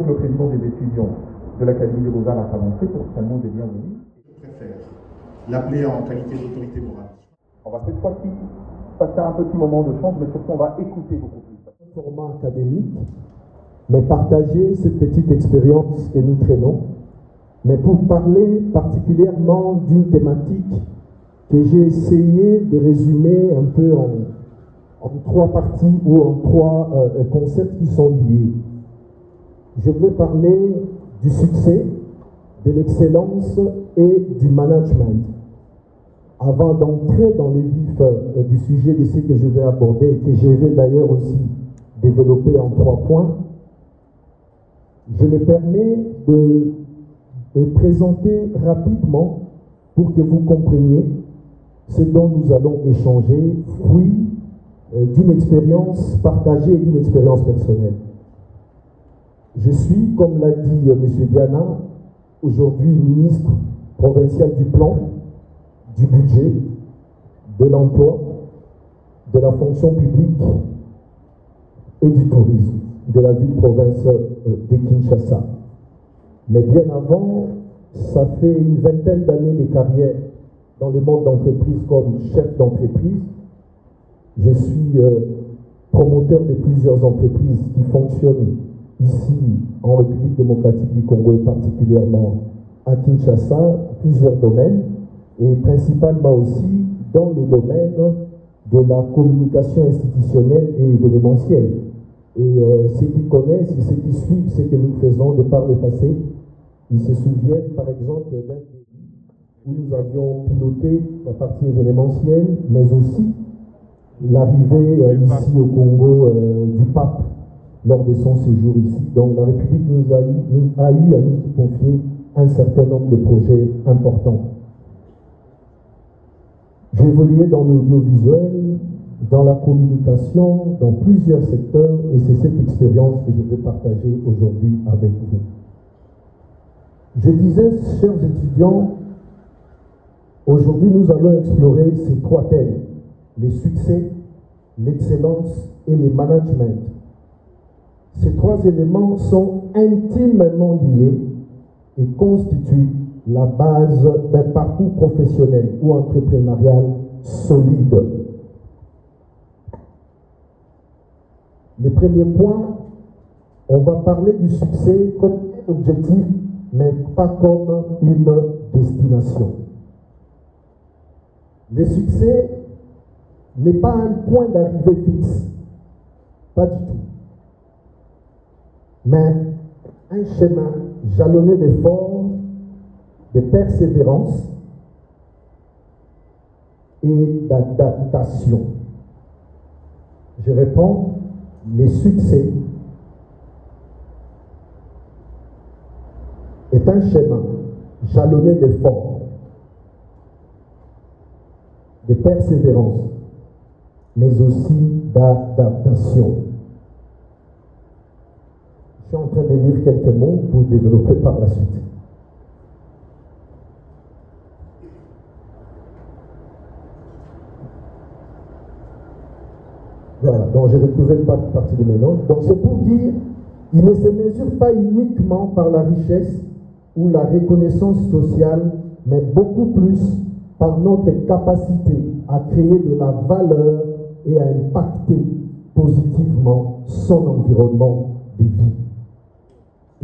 Le président des étudiants de l'Académie des Beaux-Arts à s'avancer pour son mot de bienvenue. Je préfère l'appeler en qualité d'autorité morale. On va cette fois-ci passer un petit moment de chance, mais surtout on va écouter beaucoup plus. Format académique, mais partager cette petite expérience que nous traînons, mais pour parler particulièrement d'une thématique que j'ai essayé de résumer un peu en trois parties ou en trois concepts qui sont liés. Je vais parler du succès, de l'excellence et du management. Avant d'entrer dans le vif du sujet de ce que je vais aborder et que je vais d'ailleurs aussi développer en 3 points, je me permets de présenter rapidement pour que vous compreniez ce dont nous allons échanger, fruit d'une expérience partagée et d'une expérience personnelle. Je suis, comme l'a dit M. Diana, aujourd'hui ministre provincial du Plan, du Budget, de l'Emploi, de la fonction publique et du tourisme de la ville-province de Kinshasa. Mais bien avant, ça fait une vingtaine d'années de carrière dans le monde d'entreprise comme chef d'entreprise. Je suis promoteur de plusieurs entreprises qui fonctionnent ici en République démocratique du Congo et particulièrement à Kinshasa, plusieurs domaines, et principalement aussi dans les domaines de la communication institutionnelle et événementielle. Et ceux qui connaissent et ceux qui suivent ce que nous faisons de par le passé, ils se souviennent par exemple d'un pays où nous avions piloté la partie événementielle, mais aussi l'arrivée ici au Congo du pape lors de son séjour ici. Donc la République nous a eu à nous confier un certain nombre de projets importants. J'ai évolué dans l'audiovisuel, dans la communication, dans plusieurs secteurs, et c'est cette expérience que je vais partager aujourd'hui avec vous. Je disais, chers étudiants, aujourd'hui nous allons explorer ces 3 thèmes, les succès, l'excellence et le management. Ces 3 éléments sont intimement liés et constituent la base d'un parcours professionnel ou entrepreneurial solide. Le premier point, on va parler du succès comme un objectif, mais pas comme une destination. Le succès n'est pas un point d'arrivée fixe, pas du tout, mais un chemin jalonné d'efforts, de persévérance et d'adaptation. Je réponds, le succès est un chemin jalonné d'efforts, de persévérance, mais aussi d'adaptation. Je suis en train de lire quelques mots pour développer par la suite. Voilà, donc je retrouvé une partie de mes notes. Donc c'est pour dire, il ne se mesure pas uniquement par la richesse ou la reconnaissance sociale, mais beaucoup plus par notre capacité à créer de la valeur et à impacter positivement son environnement de vie.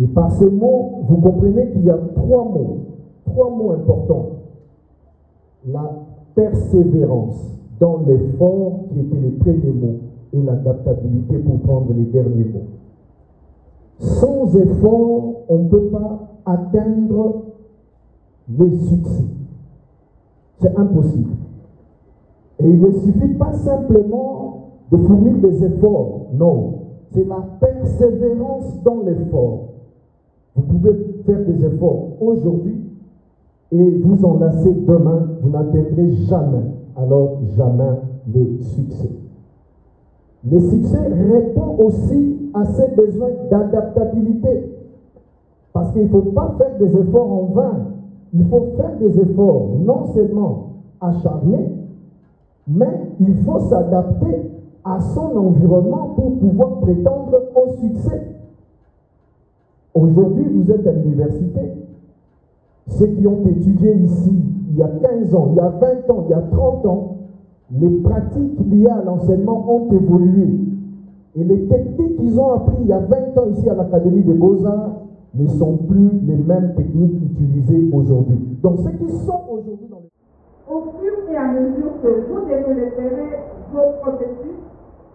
Et par ces mots, vous comprenez qu'il y a 3 mots importants. La persévérance dans l'effort qui était le premier mot et l'adaptabilité pour prendre les derniers mots. Sans effort, on ne peut pas atteindre le succès. C'est impossible. Et il ne suffit pas simplement de fournir des efforts. Non, c'est la persévérance dans l'effort. Vous pouvez faire des efforts aujourd'hui et vous enlacer demain, vous n'atteindrez jamais, alors jamais les succès. Le succès répond aussi à ces besoins d'adaptabilité. Parce qu'il ne faut pas faire des efforts en vain. Il faut faire des efforts non seulement acharnés, mais il faut s'adapter à son environnement pour pouvoir prétendre au succès. Aujourd'hui, vous êtes à l'université. Ceux qui ont étudié ici il y a 15 ans, il y a 20 ans, il y a 30 ans, les pratiques liées à l'enseignement ont évolué. Et les techniques qu'ils ont apprises il y a 20 ans ici à l'Académie des Beaux-Arts ne sont plus les mêmes techniques utilisées aujourd'hui. Donc ceux qui sont aujourd'hui dans le... Au fur et à mesure que vous développerez vos processus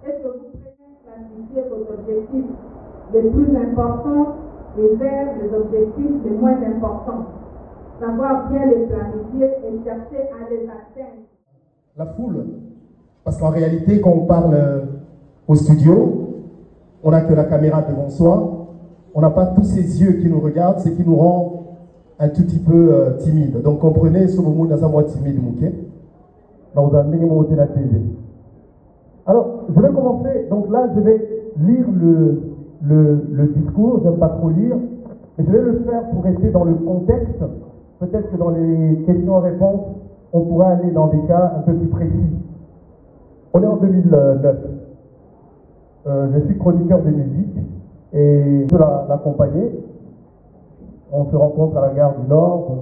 et que vous prenez planifier vos objectifs les plus importants et vers les objectifs les moins importants. Savoir bien les planifier et chercher à les atteindre. La foule, parce qu'en réalité, quand on parle au studio, on n'a que la caméra devant soi, on n'a pas tous ces yeux qui nous regardent, ce qui nous rend un tout petit peu timide. Donc comprenez, ce moment dans un mois timide, ok? Alors, je vais commencer, donc là, je vais lire le discours, j'aime pas trop lire, mais je vais le faire pour rester dans le contexte. Peut-être que dans les questions-réponses, on pourra aller dans des cas un peu plus précis. On est en 2009. Je suis chroniqueur de musique et je peux l'accompagner. On se rencontre à la gare du Nord, donc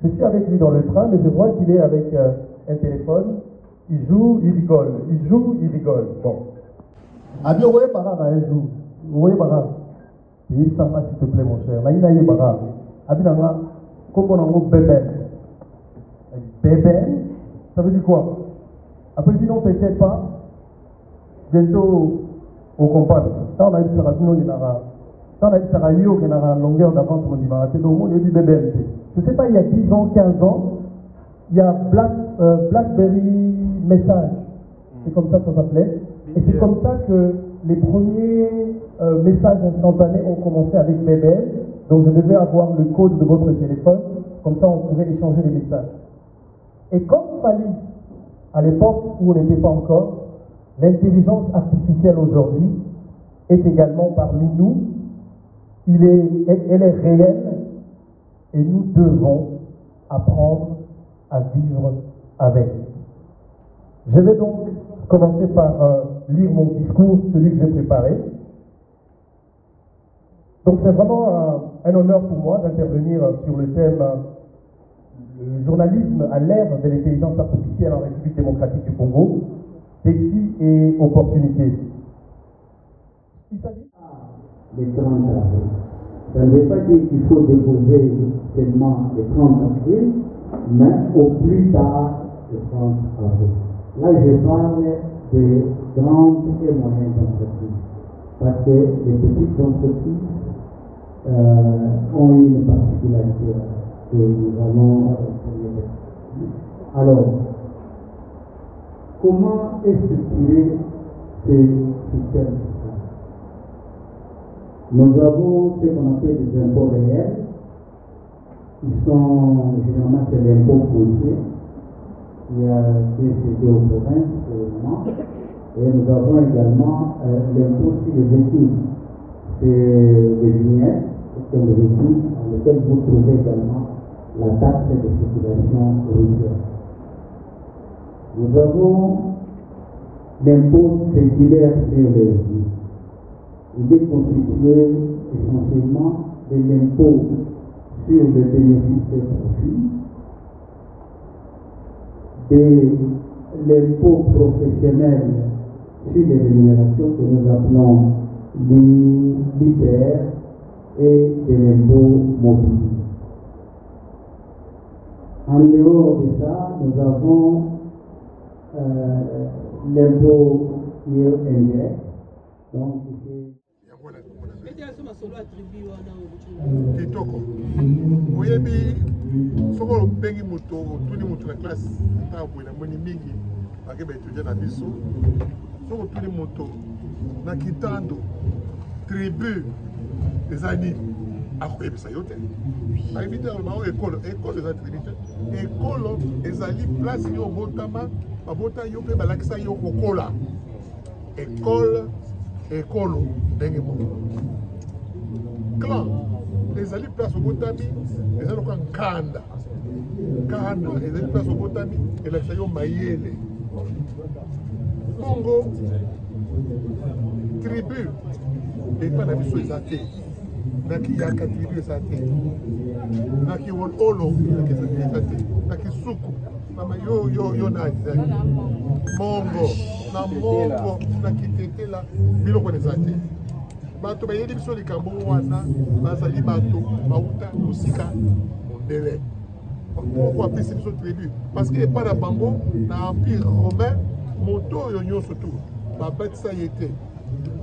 je suis avec lui dans le train, mais je vois qu'il est avec un téléphone. Il joue, il rigole. Il joue, il rigole. Bon. Abi, vous voyez Bara, un jour. Vous voyez Bara. Il s'en va, s'il te plaît, mon cher. Là, il a Bara. Abi, comment on a bébé. Bébé, ça veut dire quoi? Après, il dit non, t'inquiète pas. Bientôt, on comprend. Ça, on a eu ça, on a dit ça a une longueur d'avance mon dimanche. Donc, on a dit bébé. Je ne sais pas, il y a 10 ans, 15 ans, il y a BlackBerry Message. C'est comme ça que ça s'appelait. Et c'est comme ça que les premiers messages instantanés ont commencé avec BBM. Donc, je devais avoir le code de votre téléphone. Comme ça, on pouvait échanger les messages. Et comme il fallait, à l'époque où on n'était pas encore, l'intelligence artificielle aujourd'hui est également parmi nous. Elle est réelle et nous devons apprendre à vivre avec. Je vais donc commencer par lire mon discours, celui que j'ai préparé. Donc c'est vraiment un honneur pour moi d'intervenir sur le thème le journalisme à l'ère de l'intelligence artificielle en République démocratique du Congo, défis et opportunités. Il s'agit les 30 avril. Ça ne veut pas dire qu'il faut déposer seulement le 30 avril, mais au plus tard le 30 avril. Là, je parle des grandes et moyennes entreprises, parce que les petites entreprises ont une particularité que nous allons alors, comment est structuré ce système fiscal? Nous avons ce qu'on appelle des impôts réels, qui sont généralement c'est l'impôt foncier, qui est cédé aux provinces évidemment, et nous avons également l'impôt sur les véhicules, c'est les vignettes, c'est les véhicules dans lesquels vous trouvez également la taxe de circulation routière. Nous avons l'impôt séculaire sur les revenus. Il est constitué essentiellement de l'impôt sur le bénéfice et profit, de l'impôt professionnel sur les rémunérations que nous appelons l'IPR et de l'impôt mobilier. En dehors de ça, nous avons l'impôt qui est indirect. Donc, kitoko oyebi soko obengi moto otuni moto na classe ntango boye namoni mingi bake baétudia na biso soko otuni moto na kitando tribu eza nini akoyebisa yo te ayebi te bao ekolo eza tribu te ekolo ezali place yo obotama babota yo mpe balakisa yo kokola ekolo ndenge moko clan ezali place obotami ezali lokola nkanda ezali place obotami elakisa yo mayele bongo tribu epa na biso eza te naki yakatiri eza te naki olo eza te naki suku mama yo nani mongo na mongo naki tetela biloko eza te bato bayeli biso likambo wana bazali bato bauta mosika mondele pourquoi apesi biso tribu parce que epai na bango na empire romain moto oyo nyonso tu babatisa ye te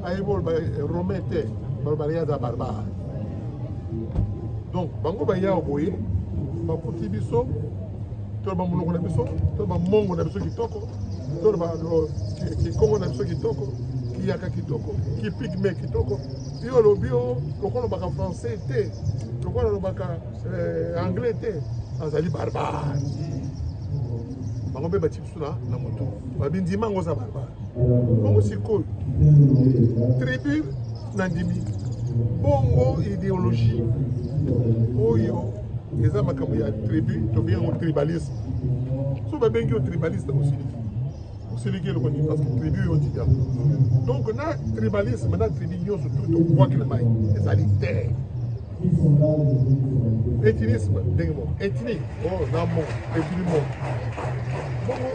ayeboloba romain te balobala ye aza barbare donc bango baya boye bakuti biso toloba monoko na biso toloba mongo na biso kitoko toloba kikongo na biso kitoko kiyaka kitoko kipigme kitoko yo olobi o lokola olobaka français te lokola olobaka anglais te azali barbare bango mpe bati biso na moto babindima yango oza barbare bongo sikoyo tribu na ndimi bongo idéologie oyo eza makambo ya tribu tobengi yango tribalisme so babengi yo tribaliste osiliki eloko nini parce que tribu oyo otika donc na tribalisme na tribu nyonso tu tobwaki na mai ezali te ethnisme ndenge moko ethnique na moko ethnie moko bongo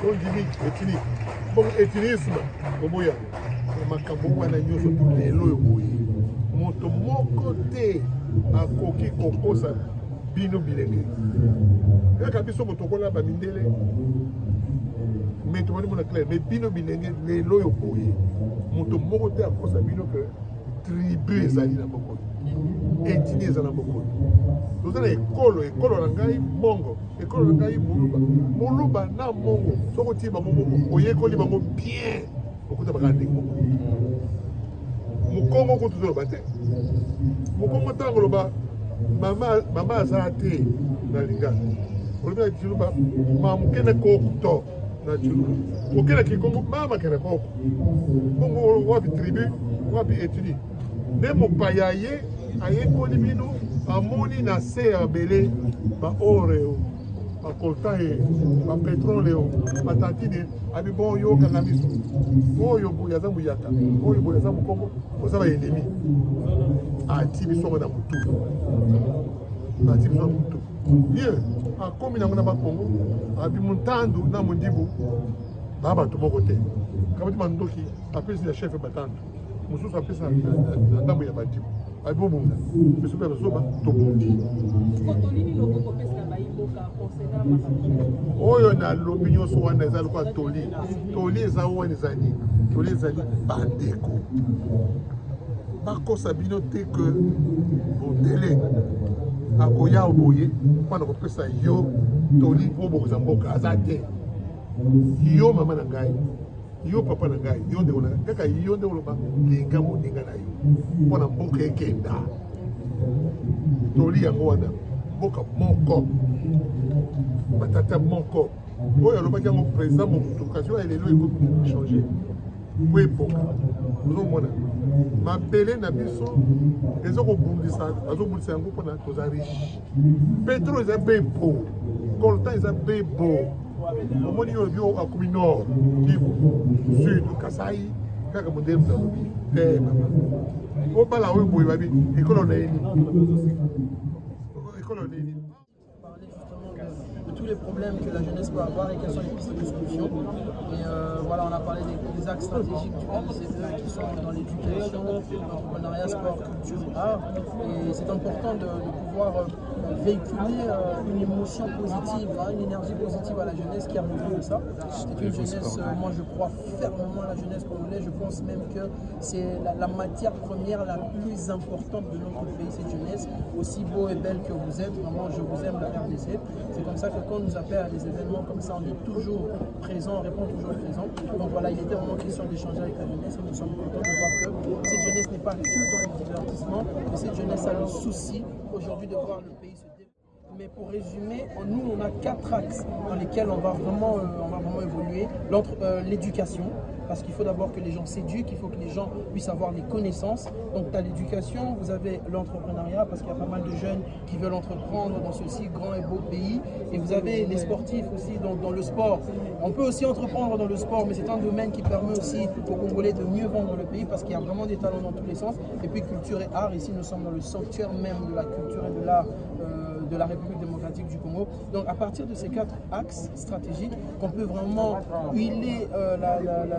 ondimi ethnique bongo ethnisme oboya makambo wana nyonso tu lelo oyo boye moto moko te akoki kokosa bino bilenge kaka biso moto kola bamindele mais tomoni mona clair mais bino bilenge lelo oyo boye moto moko te akosa bino ke tribu ezali na mokolo ethnie eza na mokolo toza na ekolo na ngai mongo ekolo na ngai moluba na mongo soki otie bango moko oyekoli bango bien okuta baka ndenge moko mokongo ko tozoloba te mokongo ntango loba mama azala te na lingala olobi na ciluba mamokende koko to na ciluba mokende kikongo mama kende koko bongo wapi tribu wapi ethnie nde mopaya ye ayekoli bino amoni na se ya bele baore bacoltan ye bapetrole batantine abi bon yo kanga biso oyo boye aza muyaka oyo boye aza mokongo oza baennemi ati biso ngo na motu ati biso na motu ye akomi nango na bakongo abi montandu na mondibu baa bato moko te kabati mandoki apesi ya chef batandu mosusu apesa na ndambo ya bandibu abobunda biso mpe bazoba tobundi oyo nalobi nyonso wana eza lokola toli eza wana eza nini toli ezali bandeko bakosa bino te ke bondele akoya oboye mpona kopesa yo toli mpo bokoza mboka aza te yo mama na ngai yo papa na ngai yo ndeko na ngai kaka yo nde oloba linga moninga na yo mpona mboka ekenda toli yango wana mboka moko batata moko oyo alobaki yango président mobutu kasi oyo elelo ekomi change po epoka ozomona mabele na biso ezokobundisa bazobundisa yango mpona toza riche petro eza bebo coltan eza bebo omoni oyo bio akomi nord kivu sud kasai kaka mondele muzalobi te mama obala oyo boye babi ekolo na yeni ekolo na yeni de tous les problèmes que la jeunesse peut avoir et quelles sont les pistes de solution. Et voilà, on a parlé des axes stratégiques du LCE qui sont dans l'éducation, l'entrepreneuriat, sport, culture, art. Et c'est important de pouvoir véhiculer une émotion positive, une énergie positive à la jeunesse qui a besoin de ça. C'est une jeunesse, moi je crois fermement à la jeunesse congolaise. Je pense même que c'est la matière première la plus importante de notre pays, cette jeunesse. Aussi beau et belle que vous êtes, vraiment je vous aime la RDC. C'est comme ça que quand on nous appelle à des événements comme ça, on est toujours présent, on répond toujours présent. Donc voilà, il était vraiment question d'échanger avec la jeunesse et nous sommes contents de voir que cette jeunesse n'est pas que dans le divertissement, mais cette jeunesse a le souci aujourd'hui de voir le pays se développer. Mais pour résumer, nous on a 4 axes dans lesquels on va vraiment évoluer. L'éducation, parce qu'il faut d'abord que les gens s'éduquent, il faut que les gens puissent avoir les connaissances. Donc tu as l'éducation, vous avez l'entrepreneuriat, parce qu'il y a pas mal de jeunes qui veulent entreprendre dans ce si grand et beau pays. Et vous avez les sportifs aussi dans le sport. On peut aussi entreprendre dans le sport, mais c'est un domaine qui permet aussi aux Congolais de mieux vendre le pays, parce qu'il y a vraiment des talents dans tous les sens. Et puis culture et art, ici nous sommes dans le sanctuaire même de la culture et de l'art de la République démocratique du Congo. Donc à partir de ces 4 axes stratégiques, qu'on peut vraiment huiler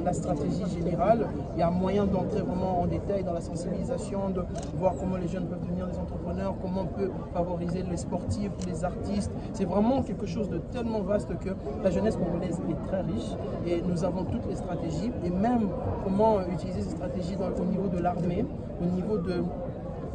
la stratégie générale, il y a moyen d'entrer vraiment en détail dans la sensibilisation, de voir comment les jeunes peuvent devenir des entrepreneurs, comment on peut favoriser les sportifs, les artistes. C'est vraiment quelque chose de tellement vaste que la jeunesse congolaise est très riche et nous avons toutes les stratégies, et même comment utiliser ces stratégies au niveau de l'armée, au niveau de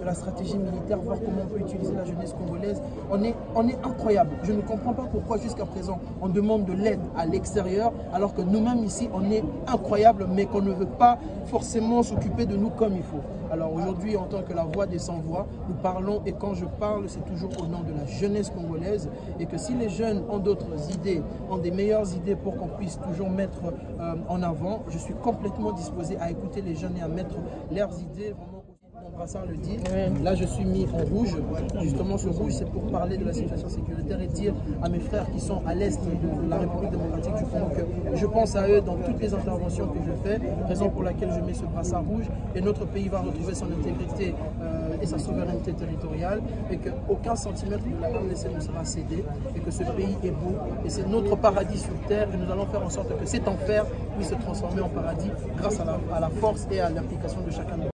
la stratégie militaire, voir comment on peut utiliser la jeunesse congolaise. On est incroyable. Je ne comprends pas pourquoi jusqu'à présent on demande de l'aide à l'extérieur, alors que nous-mêmes ici on est incroyable, mais qu'on ne veut pas forcément s'occuper de nous comme il faut. Alors aujourd'hui, en tant que la voix des sans-voix, nous parlons, et quand je parle, c'est toujours au nom de la jeunesse congolaise, et que si les jeunes ont d'autres idées, ont des meilleures idées pour qu'on puisse toujours mettre en avant, je suis complètement disposé à écouter les jeunes et à mettre leurs idées vraiment. Brassard le dit, là je suis mis en rouge. Justement, ce rouge, c'est pour parler de la situation sécuritaire et dire à mes frères qui sont à l'est de la République démocratique du Congo que je pense à eux dans toutes les interventions que je fais, raison pour laquelle je mets ce brassard rouge, et notre pays va retrouver son intégrité et sa souveraineté territoriale, et qu'aucun centimètre de la RDC ne sera cédé, et que ce pays est beau, et c'est notre paradis sur terre, et nous allons faire en sorte que cet enfer puisse se transformer en paradis grâce à la force et à l'implication de chacun de nous.